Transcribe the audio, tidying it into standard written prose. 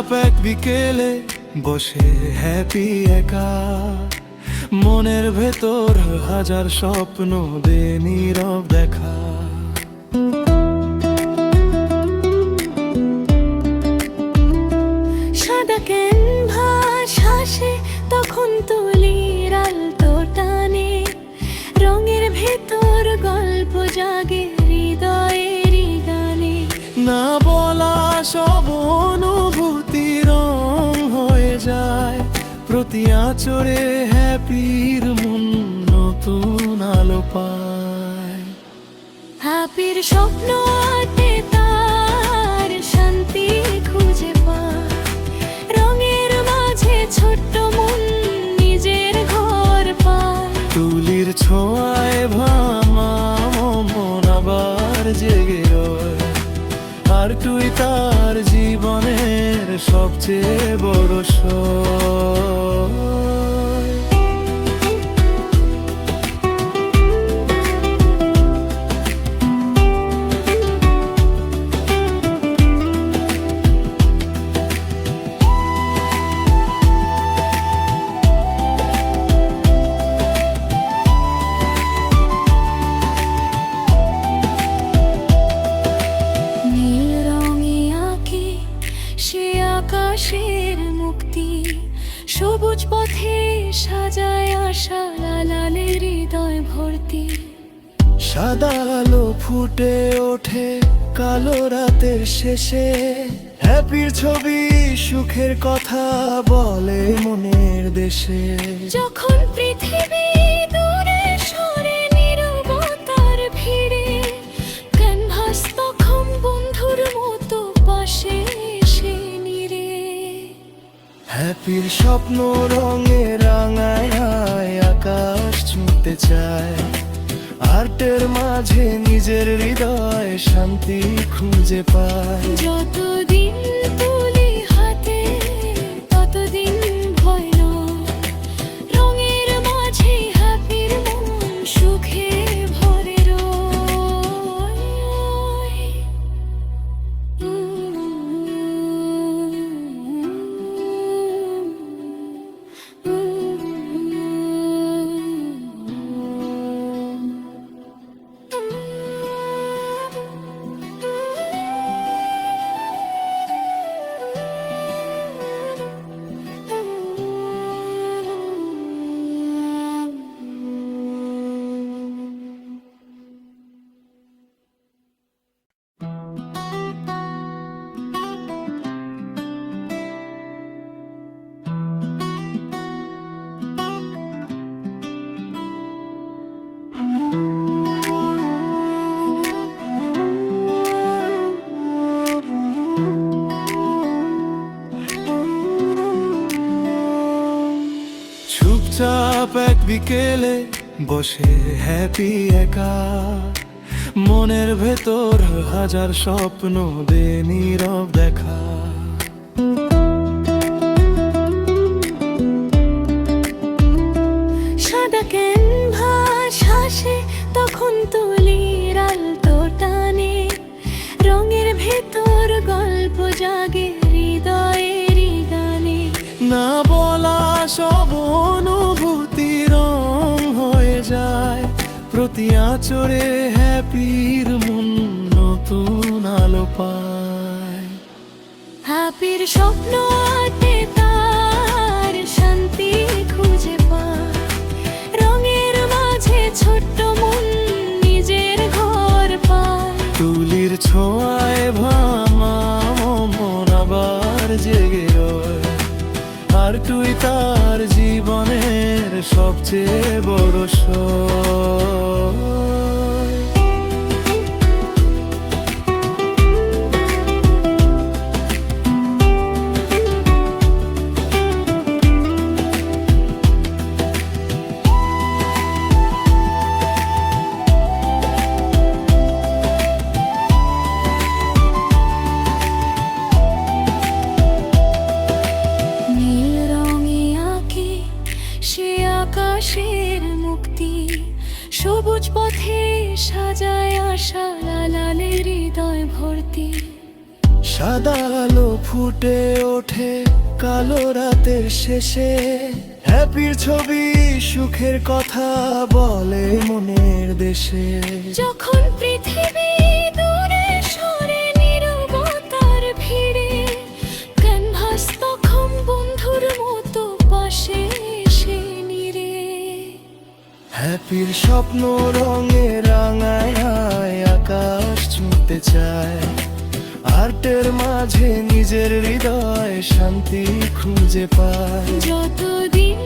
চুপচাপ এক বিকেলে বসে হ্যাপি একা, মনের ভেতর হাজার স্বপ্ন দে নীরব দেখা। সাদা ক্যানভাস হাসে তখন তুলির আলতো টানে, রঙের ভেতর গল্প জাগে হৃদয়েরই গানে। না বলা সব অনুভূতি রং হয়ে যায়, প্রতি আঁচড়ে হ্যাপির মন নতুন আলো পায়। হ্যাপির স্বপ্ন আঁটে তার শান্তি খুঁজে পায়, রঙের মাঝে ছোট্ট মন নিজের ঘর পায়। তুলির ছোঁয়ায় ভামা মন আবার জেগে রয়, আর তুই তার জীবনের সবচেয়ে বড় সয়। নীল রঙে আঁকে সে আকাশের মুক্তি, সবুজ পথে সাজায় আশা লালালে হৃদয় ভর্তি। সাদা আলো ফুটে ওঠে কালো রাতের শেষে, হ্যাপির ছবি সুখের কথা বলে মনের দেশে। যখন পৃথিবী দূরে সরে নীরবতার ভিড়ে, ক্যানভাস তখন বন্ধুর মতো পাশে এসে নিরে। হ্যাপির স্বপ্ন রঙে রাঙায় আকাশ ছুঁতে চায়, আর্টের মাঝে নিজের হৃদয় শান্তি খুঁজে পায়। যতদিন তুলি হাতে ততদিন ভয় নয়, রঙের মাঝে হ্যাপির মন সুখে ভরে রয়। চুপচাপ এক বিকেলে বসে হ্যাপি একা, মনের ভেতর হাজার স্বপ্ন দে নীরব দেখা। সাদা ক্যানভাস হাসে তখন তুলির আলতো টানে, রঙের ভেতর গল্প জাগে হৃদয়েরই গানে। না বলা সব অনুভূতি রং হয়ে যায়, প্রতি আঁচড়ে হ্যাপির মন নতুন আলো পায়। হ্যাপির স্বপ্ন আঁটে তার শান্তি খুঁজে পায়, রঙের মাঝে ছোট্ট মন নিজের ঘর পায়। তুলির ছোঁয়ায় ভামা মন আবার জেগে রয়, আর তুই তার জীবনের সবচেয়ে বড় সয়। নীল রঙে আঁকে সে আকাশের মুক্তি, সবুজ পথে সাজায় আশা লালালে হৃদয় ভর্তি। সাদা আলো ফুটে ওঠে কালো রাতের শেষে, হ্যাপির ছবি সুখের কথা বলে মনের দেশে। যখন পৃথিবী দূরে সরে নীরবতার ভিড়ে, ক্যানভাস তখন বন্ধুর মতো পাশে এসে নিরে। হ্যাপির স্বপ্ন রঙে রাঙায় আকাশ ছুঁতে চায়, আর্টের মাঝে নিজের হৃদয় শান্তি খুঁজে পায়। যতদিন